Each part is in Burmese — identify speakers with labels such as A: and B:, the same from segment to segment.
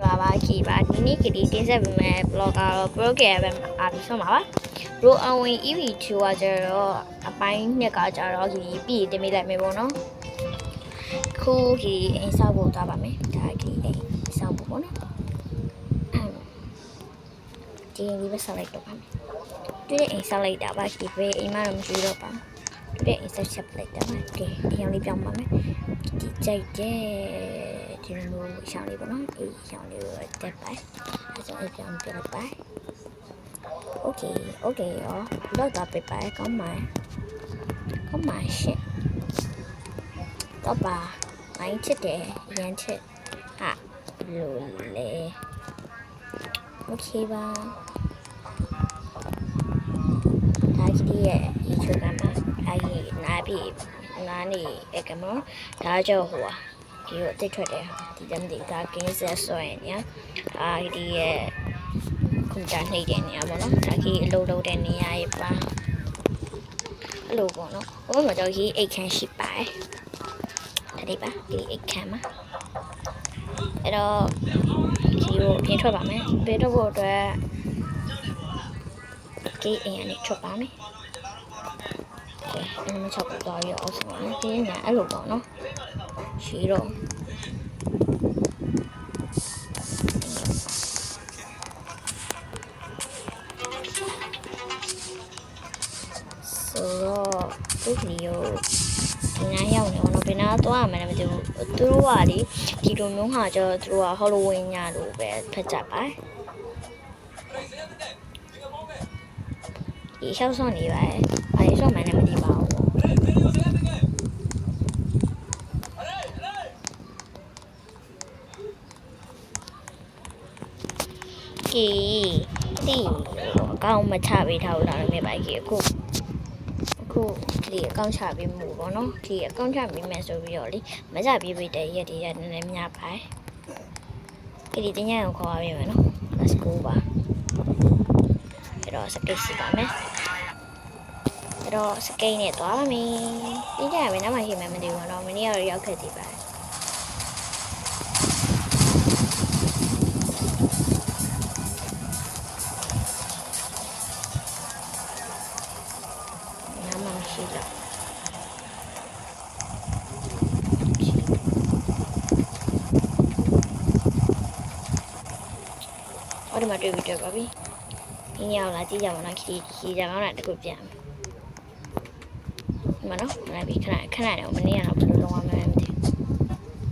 A: ပါပါခီပါဒီနေ့ကလေးတင်ဆက်ပေးမယ် blogger program အားပြီးဆုံးပါပါ bro အဝင် EV2 ကကျတော့အပိုင်းနှစ်ကကျတော့ဒီပြည်တင်ပေးလိုက်မယ်ပေါ့နော်ခုဒီအိမ်ဆောက်ဖို့သွားပါမယ်ဒါဒီအိမ်ဆောက်ဖို့ပေါ့နော်ဒီလေးပဲဆောက်လိုက်တော့ပါမယ်ဒီအိမ်ဆောက်လိုက်တာပါဒီပဲအိမ်မတော့မရှိတော့ပါဒီအိမ်ဆောက်ချက်လိုက်တာပါဒီရောင်လေးပြောင်းပါမယ်ဒီကြိုက်တယ်ဒီလိုရှောင်းလေးပေါ့နော်အေးရှောင်းလေးကိုတက်ပါအဲဆိုအပြောင်းပြလိုက်ပါโอเคရောတော့တာပဲပါကောင်းပါရှင့်တော့ပါမိုင်းချစ်တယ်ရမ်းချစ်ဟာလိုလေโอเคပါဒါကြီးရဲ့ဒီချိုကမှာအဲဒီနားပြီးနားနေကမဒါကြောင့်ဟိုဒီကိုတိတ်ထွက်တယ်ဒီတမ်းဒီဒါကင်းဆက်ဆိုရင်ညာဒီရဲ့ကွန်တာနှိပ်တဲ့နေရာပေါ့နော်ဒါကြီးအလုပ်လုပ်တဲ့နေရာရေးပါအဲ့လိုပေါ့နော်ဟိုမှာတော့ရေးအိတ်ခမ်းရှိပါတယ်ဒါလေးပါဒီအိတ်ခမ်းမှာအဲ့တော့ဒီကိုပြင်ထွက်ပါမယ်ပြင်ထွက်ဖို့အတွက်ဒီအိမ်ကနေထွက်ပါမယ်အဲ့မချောက်တော့ရအောင်ဆိုတော့ဒီညာအဲ့လိုပေါ့နော်ရှိတော့ဆိုတော့ဒီဗီဒီယိုဒီနားရောက်နေတော့ဘယ်နာသွားမှလည်းမသိဘူးသူတို့ကလေဒီလိုမျိုးဟာကျတော့သူတို့က Halloween ညလို့ပဲဖတ်ကြပါဒီရှောက်ဆောင်နေပါတယ်ဘာလို့ဆော့မှန်းလည်းမသိပါဘူးကီဒီအကောင့်မချပေးထားလို့လည်းမြင်ပါကြီးအခုဒီအကောင့်ချပေးမှုပေါ့နော်ဒီအကောင့်ချပေးမယ်ဆိုပြီးတော့လေမချပေးပေးတဲ့ရက်တွေနည်းနည်းများပါတယ်ဒီတင်ရအောင်ခေါ်ပါမယ်နော် let's go ပါအဲ့တော့စကိတ်စီပါမယ်အဲ့တော့စကိတ်နဲ့သွားပါမယ်ဒီကြရမယ်နောက်မှရှိမှမသိဘူးတော့မနေ့ကတော့ရောက်ခဲ့သေးပါတယ်ရှိလားအော်ဒီမှာတွေ့ပြီးတော့ပါပြီဒီညောင်လာကြည့်ကြမလားခီကြကောင်းတာတခုပြန်ဒီမှာနော်လာပြီခဏတော့မနေ့ကတော့ဘယ်လိုလုပ်ရမလဲမသိဘူး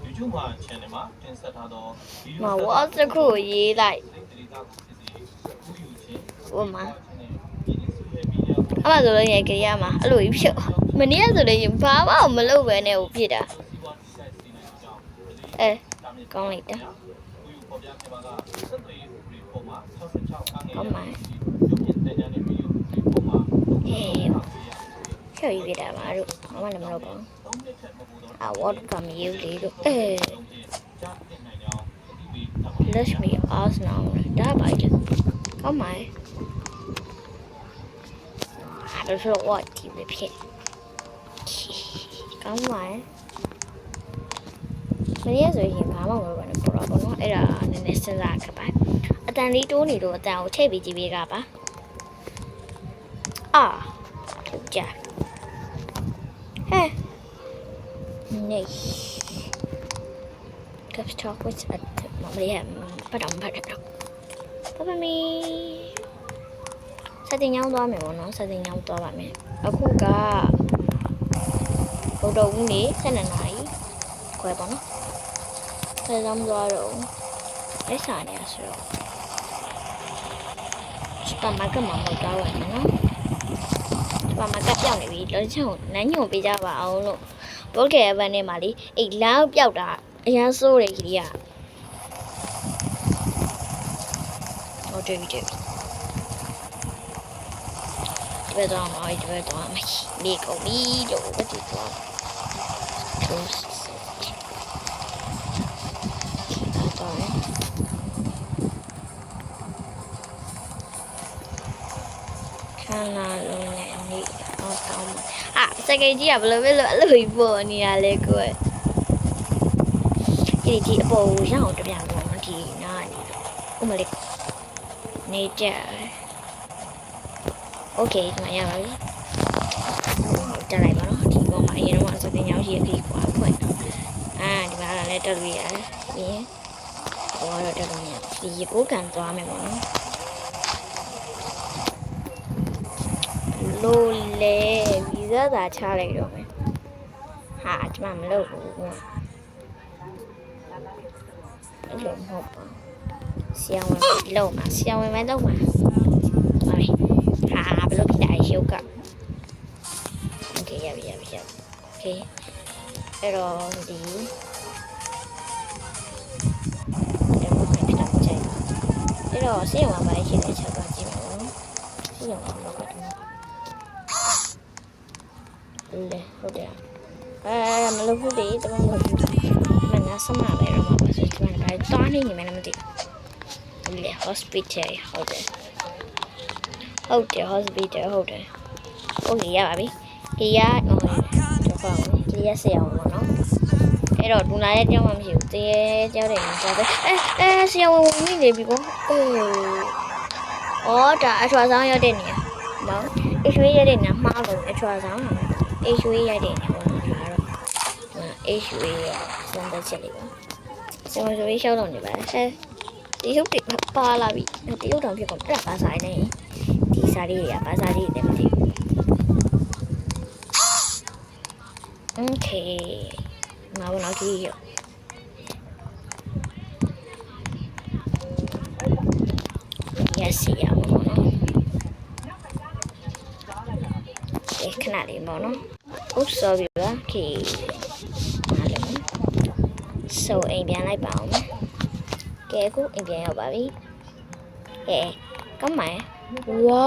B: YouTube မှာ channel မှာတင်ဆက်ထားသောဗီဒီယို
A: မှာဝါစခုရေးလိုက်ဟိုမှာအမဆိုလို့ရကြရမှာအဲ့လိုကြီးဖြစ်မနေ့ကဆိုလို့ရင်ဘာမှမလုပ်ပဲနဲ့ဟိုဖြစ်တာကောင်းလိုက်တာကောင်းပါချော်ရပြတာမှာတို့ဘာမှလည်းမလုပ်ပါဘူးဝတ်ကမယူလေးတို့let's me ask now ဒါပါကြကောင်းပါအဲ့ဆိုတော့ဒီပဲဖြစ်ကောင်းပါမင်းရဆိုရင်ဘာမှမလုပ်ပါနဲ့ပေါ်တော့ဘောနော်အဲ့ဒါနည်းနည်းစဉ်းစားခဲ့ပါအတန်လေးတိုးနေလို့အတန်ကိုထည့်ပြီးကြည့်ပေးကပါဟုတ်ကြဟဲ့နေ Let's talk withမမလေးပတ်တော့ပါမီစတင်ညောင်းသွားမယ်ပေါ့နော်စတင်ညောင်းသွားပါမယ်အခုကဘုဒ္ဓဦးနေ12နာရီခွဲပေါ့နော်ဆယ်ဆောင်သွားတော့လက်စာနေရဆိုတော့စပါမကမှာမတော့ဝင်နော်စပါမကပြောင်းနေပြီလောချောင်းနန်းညုံပေးကြပါအောင်လို့ဘောကဲဘန်နဲ့မှာလေအိတ်လောင်းပြောက်တာအရန်ဆိုးတယ်ကြီးကဟုတ်တယ်ဒီပဲတော့မအိုက်ပဲတော့မေကုန်ပြီလို့ပဲဒီတော့ခဏလုံးနဲ့နေတော့တောင်းစကိတ်ကြီးကဘယ်လိုပဲလို့အဲ့လိုပေါ်နေရလဲကိုယ်ဒီအပေါ်ရအောင်တပြန်တော့ဒီနား ဥမလေးနေကြโอเคဒီမှာရပါပြီတက်လိုက်ပါတော့ဒီပေါ်မှာအရင်တော့စပင်းညောင်းရှိရခီးကွာဖွင့်ဒီမှာလည်းတက်လို့ရတယ်ပြီးရင်ဘောတော့တက်လို့မရဒီရေကိုကန်သွားမယ်ပေါ့နော်လိုလေဗီဇာသာချလိုက်တော့မယ်ဟာဒီမှာမလုပ်ဘူးအဲ့လိုမဟုတ်ပါဆီယံဝင်လုံးမှာဆီယံဝင်မဲ့တော့မှာဟာဘယ်လိုဖြစ်လဲရုပ်ကโอเคရပြီโอเคအဲ့တော့ဒီအဲ့တော့ဆီယံဝင်ပါရှိတဲ့ချက်တော့ကြည့်မယ်နော်ဆီယံဝင်တော့ကတော့လေဟုတ်တယ်မလုပ်ဘူးလေတမမလုပ်ဘူးမနာစမပဲတော့မှာပါဆိုတော့ဒါတောင်းနေနေမယ်မသိဘူးလေ hospital ဟုတ်တယ် hospital ဟုတ်တယ်โอเคရပါပြီဒီကတော့ဒီရစေအောင်ပေါ့နော်အဲ့တော့ဒူနာရဲ့ကြောင်းမှမရှိဘူးတရေကြောက်တယ်ကြောက်တယ်ဆရာဝန်ဝင်နေပြီပေါ့ဒါအထွာဆောင်ရတဲ့နေရာမောင်အရွှေရတဲ့နေရာမှားလို့အထွာဆောင်ဟာအရွှေရတဲ့နေရာပေါ့နော်ဒါတော့အရွှေရစံတဲ့ချက်လေးပါဆရာဝန်ဆိုပြီးရှောက်တော့နေပါဒီရုပ်တွေပါလာပြီဒီရုပ်တောင်ဖြစ်ကုန်အဲ့ဒါပါစားနေဒီစားလေးတွေကပါစားလေးတွေမသိဘူးโอเคมาบนเอาที่อยู่อย่าเสียหมดเนาะขนาดนี้หมดเนาะอุ๊บซอပြီးပါခေมาเลยဆိုအိမ်ပြန်လိုက်ပါအောင်ကဲအခုအိမ်ပြန်ရောက်ပါပြီကောင်းပါရဲ့ဝါ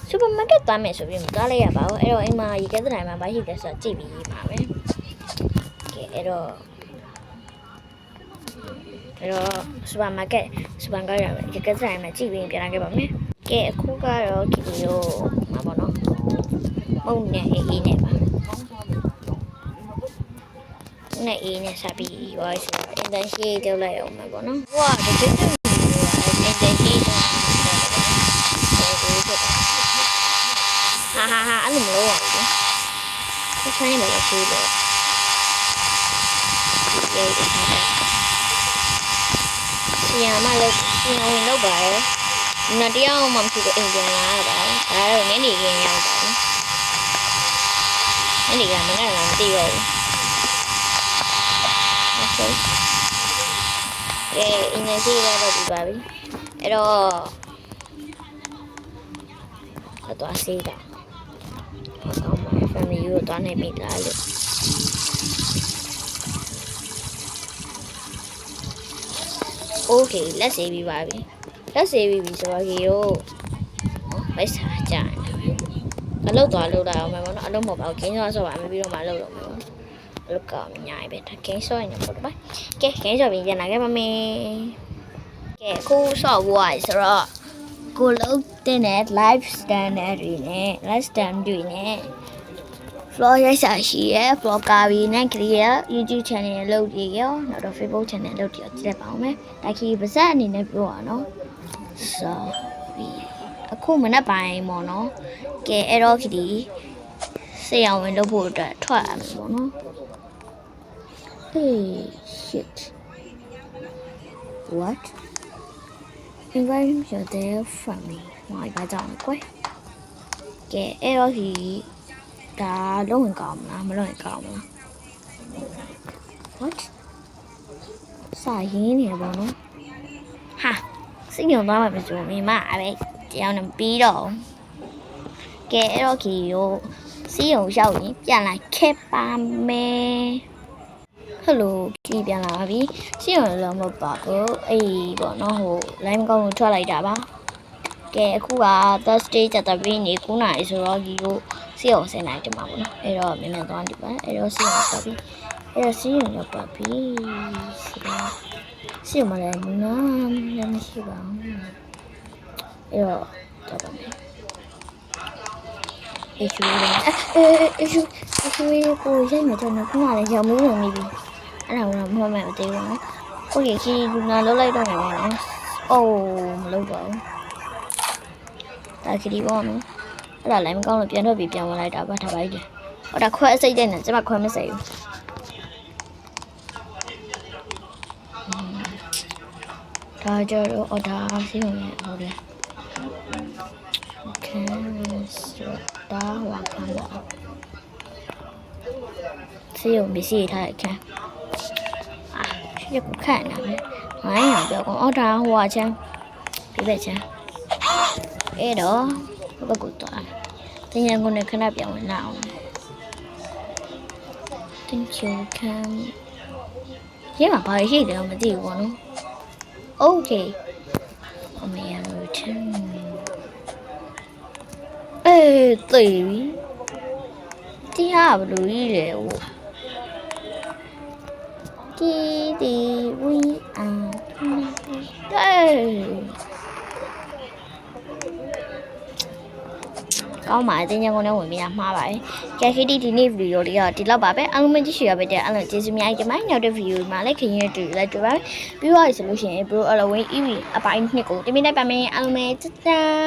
A: supermarket သွားမယ်ဆိုပြီးမသွားလိုက်ရပါဘူးအဲ့တော့အိမ်မှာရေကဲတိုင်းမှာဘာရှိလဲဆိုတော့ကြည့်ပြီးပါမယ်ကဲအဲ့တော့ supermarket ရမယ်ရေကဲတိုင်းမှာကြည့်ပြီးပြန်လာခဲ့ပါမယ်ကဲအခုကတော့ဒီလိုမှာပေါ့နော်မုံနဲ့အေးနဲ့ပါနဲ့အေးနဲ့ဆက်ပြီးရောဆိုတော့ internship လုပ်လိုက်အောင်မှာပေါ့နော်ဝါဒီကိစ္စinternship ဟာအဲ့လိုမလုပ်ရဘူး။ချိုင်းနေမှာရှိတယ်။ဆီယံမလို့ဆီယံဝင်တော့ပါရဲ့။နောက်တရားအောင်မှမရှိတော့အိမ်ပြန်လာရပါဘူး။ဒါတော့နင်းနေခင်ရောက်ပါဘူး။နင်းနေကမနဲ့တော့မသိတော့ဘူး။ဟုတ်ကဲ့။အင်းကြီးကတော့ဒီပါပြီ။အဲ့တော့ဆေးတာfamily ကိုသွားနေမိလားလို့ Okay လက်ဆေးပြီးပါပြီလက်ဆေးပြီးပြီဆိုတော့ကြီးကိုမိတ်စာကြာနေအလုပ်သွားလုပ်လိုက်အောင်မယ်ပေါ့နော်အလုပ်မဟုတ်ပါဘူးခင်းစောဆော့ပါမယ်ပြီးတော့မှလုပ်လို့မယ်ပေါ့အလုပ်ကောင်းအများကြီးပဲခင်းစောရင်တော့ပေါ့ပါကဲခင်းစောပြီးပြန်လာခဲ့ပါမယ်ကဲခုဆော့ဖို့ရဆိုတော့ကိုလုံးတင်တဲ့ live standard တွေနဲ့ live stand တွေနဲ့ floor ရိုက်စာရှိရယ် floor ကာဗီနဲ့ clear YouTube channel လုပ်ကြည့်ရောနောက်တော့ Facebook channel လုပ်ကြည့်ကြည့်လိုက်ပါဦးမယ်ဒါခီပါဇက်အနေနဲ့ပြောရအောင်ဆိုပြီးအခုမနေ့ပိုင်းပေါ့နော်ကဲအဲ့တော့ခီစေအောင်ဝင်လုပ်ဖို့အတွက်ထွက်ရမယ်ပေါ့နော် Hey shit what invite your dear family ဘာကြောင့်လဲကွယ်ကဲအဲ့တော့ခီဒါလုံးဝင်ကောင်းမလားမလုံးဝင်ကောင်းမလား what စာရင်းနေပါတော့ဟာစိတ်ညစ်သွားမှာပဲဆိုမိမအပဲတရားနဲ့ပြီးတော့ကဲအဲ့တော့ခီကိုစီးရုံရောက်ရင်ပြန်လာခဲ့ပါမယ်ဟယ်လိုခီပြန်လာပါပြီစီးရုံလုံးမပါဘူးအေးပေါ့နော်ဟို line ကောင်းကိုထွက်လိုက်တာပါကဲအခုက Thursday ကျတဲ့ပြီးနေ9နာရီဆိုတော့ဒီကိုစီအောင်ဆင်းလိုက်တယ်မှာပေါ့နော်အဲ့တော့မြန်မြန်သွားကြည့်ပါအဲ့တော့စီအောင်ပါပြီအဲ့တော့စီအောင်ရောက်ပါပြီစီအောင်မလည်းနားလည်းမရှိပါဘူးအဲ့တော့တော့ပါမယ်အေးချူကိုရိုက်မယ်တော့9နာရီရောက်မှုနေပြီအဲ့ဒါကမှမဟုတ်သေးဘူးနော်9 Okay ခီလူနာလောက်လိုက်တော့မယ်ပေါ့နော်အိုးမလုပ်ပါဘူးဒါခီပေါ့နော်အဲ့ဒါလည်းမကောင်းလို့ပြန်ထွက်ပြီးပြန်ဝင်လိုက်တာပါထားပါကြီးဟောဒါခွဲအစိတ်တဲ့နဲ့ကျမခွဲမစိတ်ဘူးဒါကြတော့အော်ဒါစီးဝင်ဟုတ်တယ်โอเคဆိုဒါဟောခံပါစီးရုံမရှိထားတဲ့ခံ这不看了呗，哎呀，不要讲，我查花钱，别别钱，哎咯，不够多，今天我那看那边我拿了，真就看，也蛮拍戏的，我们自己玩咯，OK，我们要吃，哎，对，这下不容易了我。滴滴喂啊，对，ကောင်းပါတင်ကြကုန်နဲ့ဝင်ပြီးတာမှားပါတယ်။ကြက်ခီတီဒီနေ့ဗီဒီယိုလေးကဒီလောက်ပါပဲ။အားလုံးပဲကြည့်ရှုရပါတဲ့အားလုံးကျေးဇူးများကြီးတင်ပါတယ်။နောက်တဲ့ဗီဒီယိုမှာလည်းခင်ဗျားတို့လိုက်ကြပါမယ်။ပြီးသွားပြီဆိုလို့ရှိရင် Bro Halloween EV အပိုင်း2ကိုတင်ပြလိုက်ပါမယ်။အားလုံးပဲတတား